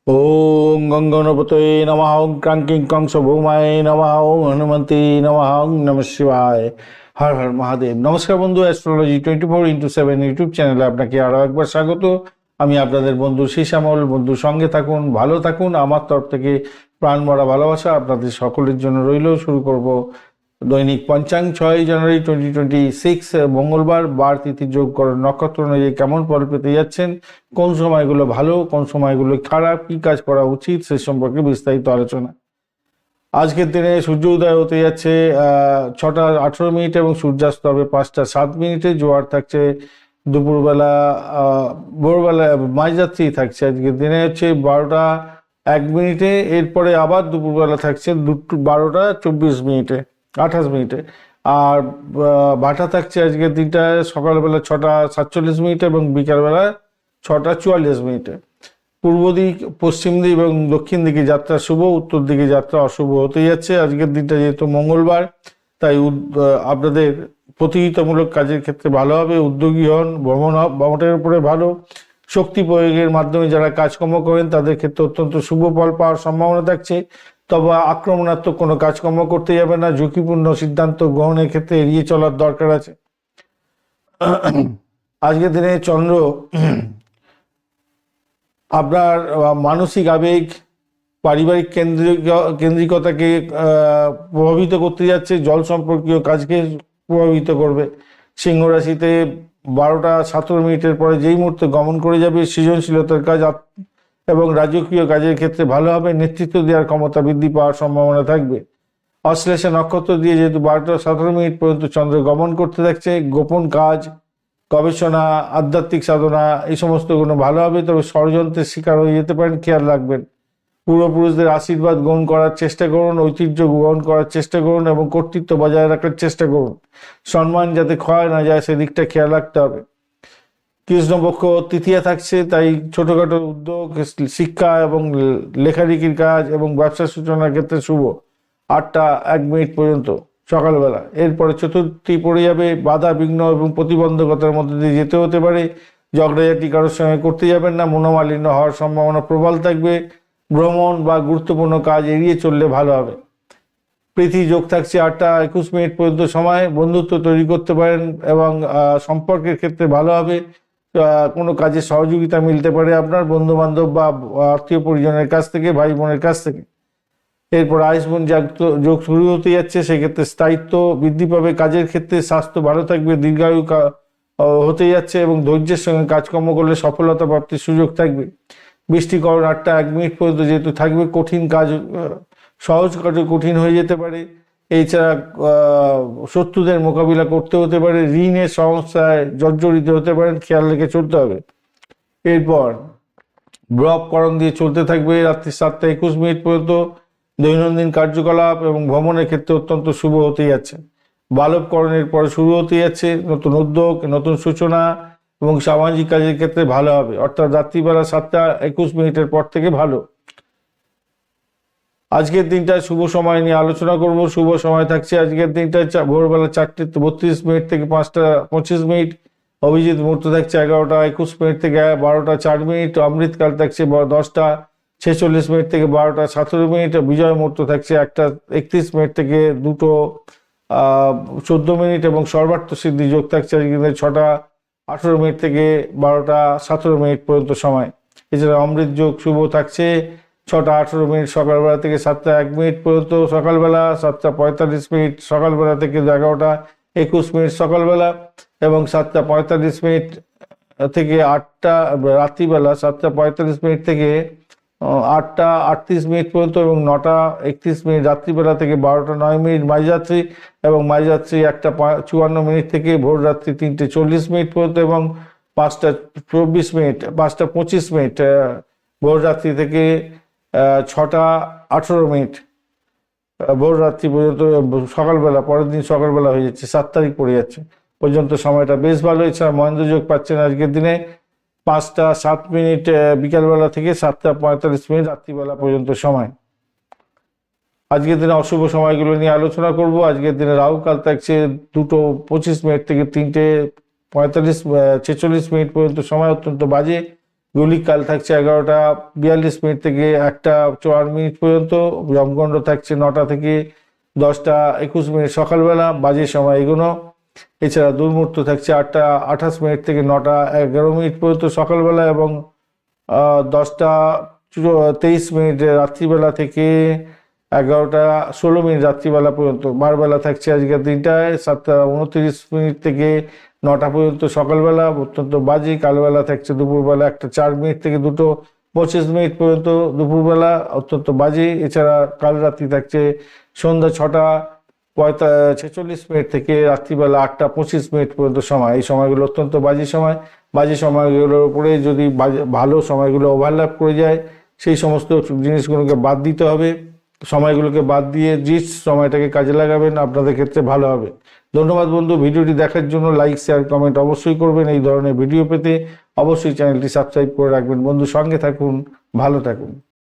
ওং গঙ্গনপতয়ে নমঃ ওং ক্রাঙ্কিং কংস ভৌমায় নমঃ ওং হনুমন্তে নমঃ ওং নমঃ শিবায়। হর হর মহাদেব। নমস্কার বন্ধু, অ্যাস্ট্রোলজি 24x7 ইউটিউব চ্যানেলে আপনাকে আরও একবার স্বাগত। আমি আপনাদের বন্ধু শ্যামল। বন্ধু সঙ্গে থাকুন, ভালো থাকুন। আমার তরফ থেকে প্রাণ ভরা ভালোবাসা আপনাদের সকলের জন্য রইল। শুরু করব দৈনিক পঞ্চাঙ্গ 6 জানুয়ারি 2026 মঙ্গলবার। বার তিথি যোগকরণ নক্ষত্র অনুযায়ী কেমন ফল পেতে যাচ্ছেন, কোন সময়গুলো ভালো, কোন সময়গুলো খারাপ, কি কাজ করা উচিত, সে সম্পর্কে বিস্তারিত আলোচনা। আজকের দিনে সূর্য উদয় হতে যাচ্ছে 6টা 18 মিনিট এবং সূর্যাস্ত হবে 5টা 7 মিনিটে। জোয়ার থাকছে দুপুরবেলা, ভোরবেলা মাঝরাত্রি থাকছে আজকের দিনে হচ্ছে 12টা 1 মিনিটে। এরপরে আবার দুপুরবেলা থাকছে 12টা 24 মিনিটে 28 মিনিটে। আর ভাটা থাকছে আজকের দিনটায় সকালবেলা 6টা 47 মিনিটে এবং বিকালবেলা 6টা 44 মিনিটে। পূর্ব দিক, পশ্চিম দিক এবং দক্ষিণ দিকে যাত্রা শুভ, উত্তর দিকে যাত্রা অশুভ হতে যাচ্ছে আজকের দিনটা। যেহেতু মঙ্গলবার, তাই আপনাদের প্রতিযোগিতামূলক কাজের ক্ষেত্রে ভালো হবে। উদ্যোগী হন, ভ্রমণের উপরে ভালো। শক্তি প্রয়োগের মাধ্যমে যারা কাজকর্ম করেন তাদের ক্ষেত্রে অত্যন্ত শুভ ফল পাওয়ার সম্ভাবনা থাকছে। তবে আক্রমণাত্মক কোনো কাজকর্ম করতে যাবে না। ঝুঁকিপূর্ণ সিদ্ধান্ত গ্রহণের ক্ষেত্রে এড়িয়ে চলার দরকার আছে। আজকের দিনে চন্দ্র আপনার মানসিক আবেগ, পারিবারিক কেন্দ্রিকতাকে প্রভাবিত করতে যাচ্ছে। জল সম্পর্কীয় কাজকে প্রভাবিত করবে। সিংহ রাশিতে 12টা 17 মিনিটের পরে যেই মুহূর্তে গমন করে যাবে, সৃজনশীলতার কাজ এবং রাজকীয় কাজের ক্ষেত্রে ভালো হবে। নেতৃত্ব দেওয়ার ক্ষমতা বৃদ্ধি পাওয়ার সম্ভাবনা থাকবে। অশ্লেষা নক্ষত্র দিয়ে যেহেতু 12টা 17 মিনিট পর্যন্ত চন্দ্র গমন করতে থাকছে, গোপন কাজ, গবেষণা, আধ্যাত্মিক সাধনা এই সমস্তগুলো ভালো হবে। তবে ষড়যন্ত্রের শিকার হয়ে যেতে পারেন, খেয়াল রাখবেন। পূর্বপুরুষদের আশীর্বাদ গ্রহণ করার চেষ্টা করুন, ঐতিহ্য গ্রহণ করার চেষ্টা করুন এবং কর্তৃত্ব বজায় রাখার চেষ্টা করুন। সম্মান যাতে ক্ষয় না যায় সেদিকটা খেয়াল রাখতে হবে। কৃষ্ণপক্ষ তৃতীয়া থাকছে, তাই ছোটখাটো উদ্যোগ, শিক্ষা এবং লেখালেখির কাজ এবং ব্যবসা সূচনার ক্ষেত্রে শুভ 8টা 1 মিনিট পর্যন্ত সকালবেলা। এরপরে চতুর্থী পড়ে যাবে। বাধা বিঘ্ন এবং প্রতিবন্ধকতার মধ্যে দিয়ে যেতে হতে পারে। ঝগড়াঝাটি কারোর সঙ্গে করতে যাবেন না। মনোমালিন্য হওয়ার সম্ভাবনা প্রবল থাকবে। ভ্রমণ বা গুরুত্বপূর্ণ কাজ এড়িয়ে চললে ভালো হবে। প্রীতি যোগ থাকছে 8টা 21 মিনিট পর্যন্ত সময়। বন্ধুত্ব তৈরি করতে পারেন এবং সম্পর্কের ক্ষেত্রে ভালো হবে। কোনো কাজে সহযোগিতা মিলতে পারে আপনার বন্ধু বান্ধব বা আত্মীয় পরিজনের কাছ থেকে, ভাই বোনের কাছ থেকে। এরপর আয়ুষ্মান যোগ শুরু হতে যাচ্ছে, সেক্ষেত্রে স্থায়িত্ব বৃদ্ধি পাবে। কাজের ক্ষেত্রে স্বাস্থ্য ভালো থাকবে, দীর্ঘায়ু হতে যাচ্ছে এবং ধৈর্যের সঙ্গে কাজকর্ম করলে সফলতা প্রাপ্তির সুযোগ থাকবে। বৃষ্টিকরণ 8টা 1 মিনিট পর্যন্ত যেহেতু থাকবে, কঠিন কাজ সহজ কাজও কঠিন হয়ে যেতে পারে। এছাড়া শত্রুদের মোকাবিলা করতে হতে পারে। ঋণের সমস্যায় জর্জরিত হতে পারেন, খেয়াল রেখে চলতে হবে। এরপর ব্রবকরণ দিয়ে চলতে থাকবে রাত্রি 7টা 21 মিনিট পর্যন্ত। দৈনন্দিন কার্যকলাপ এবং ভ্রমণের ক্ষেত্রে অত্যন্ত শুভ হতে যাচ্ছে। বালবকরণের পরে শুরু হতে যাচ্ছে নতুন উদ্যোগ, নতুন সূচনা এবং সামাজিক কাজের ক্ষেত্রে ভালো হবে। অর্থাৎ রাত্রিবেলা 7টা 21 মিনিটের পর থেকে ভালো। আজকের দিনটা শুভ সময় নিয়ে আলোচনা করব। শুভ সময় থাকছে আজকের দিনটা ভোরবেলা 4টা 32 মিনিট থেকে 5টা 25 মিনিট। অভিজিৎ মুহূর্ত থাকছে 11টা 21 মিনিট থেকে 12টা 4 মিনিট। অমৃতকাল থাকছে 10টা 46 মিনিট থেকে 12টা 17 মিনিট। বিজয় মুহূর্ত থাকছে 1টা 31 মিনিট থেকে 2টো 14 মিনিট এবং সর্বার্থ সিদ্ধি যোগ থাকছে আজকের 6টা 18 মিনিট থেকে 12টা 17 মিনিট পর্যন্ত সময়। এছাড়া অমৃত যোগ শুভ থাকছে 6টা 18 মিনিট সকালবেলা থেকে 7টা 1 মিনিট পর্যন্ত সকালবেলা, 7টা 45 মিনিট সকালবেলা থেকে 11টা 21 মিনিট সকালবেলা এবং 7টা 45 মিনিট থেকে 8টা রাত্রিবেলা, 7টা 45 মিনিট থেকে 8টা 38 মিনিট পর্যন্ত এবং 9টা 31 মিনিট রাত্রিবেলা থেকে 12টা 9 মিনিট মাঝরাত্রি এবং মাঝরাত্রি 1টা 54 মিনিট থেকে ভোর রাত্রি 3টে 40 মিনিট পর্যন্ত এবং 5টা 24 মিনিট 5টা 25 মিনিট ভোর রাত্রি থেকে 6টা 18 মিনিট ভোর রাত্রি পর্যন্ত সকালবেলা, পরের দিন সকালবেলা হয়ে যাচ্ছে, 7 তারিখ পড়ে যাচ্ছে পর্যন্ত সময়টা বেশ ভালো। এছাড়া মহেন্দ্র যোগ পাচ্ছেন আজকের দিনে 5টা 7 মিনিট বিকালবেলা থেকে 7টা 45 মিনিট রাত্রিবেলা পর্যন্ত সময়। আজকের দিনে অশুভ সময়গুলো নিয়ে আলোচনা করব। আজকের দিনে রাহুকাল থাকছে 2টো 25 মিনিট থেকে 3টে 46 মিনিট পর্যন্ত সময়, অত্যন্ত বাজে। গুলিকাল থাকছে 11টা 42 থেকে 1টা 54 পর্যন্ত। যমগণ্ড থাকছে 9টা থেকে 10টা 21 সকালবেলা, বাজে সময় এগুলো। এছাড়া দুর্মুহূর্ত থাকছে 8টা 28 থেকে 9টা 11 পর্যন্ত সকালবেলা, এবং 10টা 23 রাত্রিবেলা থেকে 11টা 16 রাত্রিবেলা পর্যন্ত। বারবেলা থাকছে আজকের দিনটায় 7টা 29 থেকে 9টা পর্যন্ত সকালবেলা, অত্যন্ত বাজে। কালবেলা থাকছে দুপুরবেলা 1টা 4 থেকে 2টো 25 পর্যন্ত দুপুরবেলা, অত্যন্ত বাজে। এছাড়া কাল রাত্রি থাকছে সন্ধ্যা 6টা 46 থেকে রাত্রিবেলা 8টা 25 পর্যন্ত সময়। এই সময়গুলো অত্যন্ত বাজে সময়। বাজে সময়গুলোর উপরে যদি ভালো সময়গুলো ওভারল্যাপ করে যায়, সেই সমস্ত জিনিসগুলোকে বাদ দিতে হবে। সময়গুলোকে বাদ দিয়ে যে সময়টাকে কাজে লাগাবেন আপনাদের ক্ষেত্রে ভালো হবে। ধন্যবাদ বন্ধু, ভিডিওটি দেখার জন্য। লাইক, শেয়ার, কমেন্ট অবশ্যই করবেন। এই ধরনের ভিডিও পেতে অবশ্যই চ্যানেলটি সাবস্ক্রাইব করে রাখবেন। বন্ধু, সঙ্গে থাকুন, ভালো থাকুন।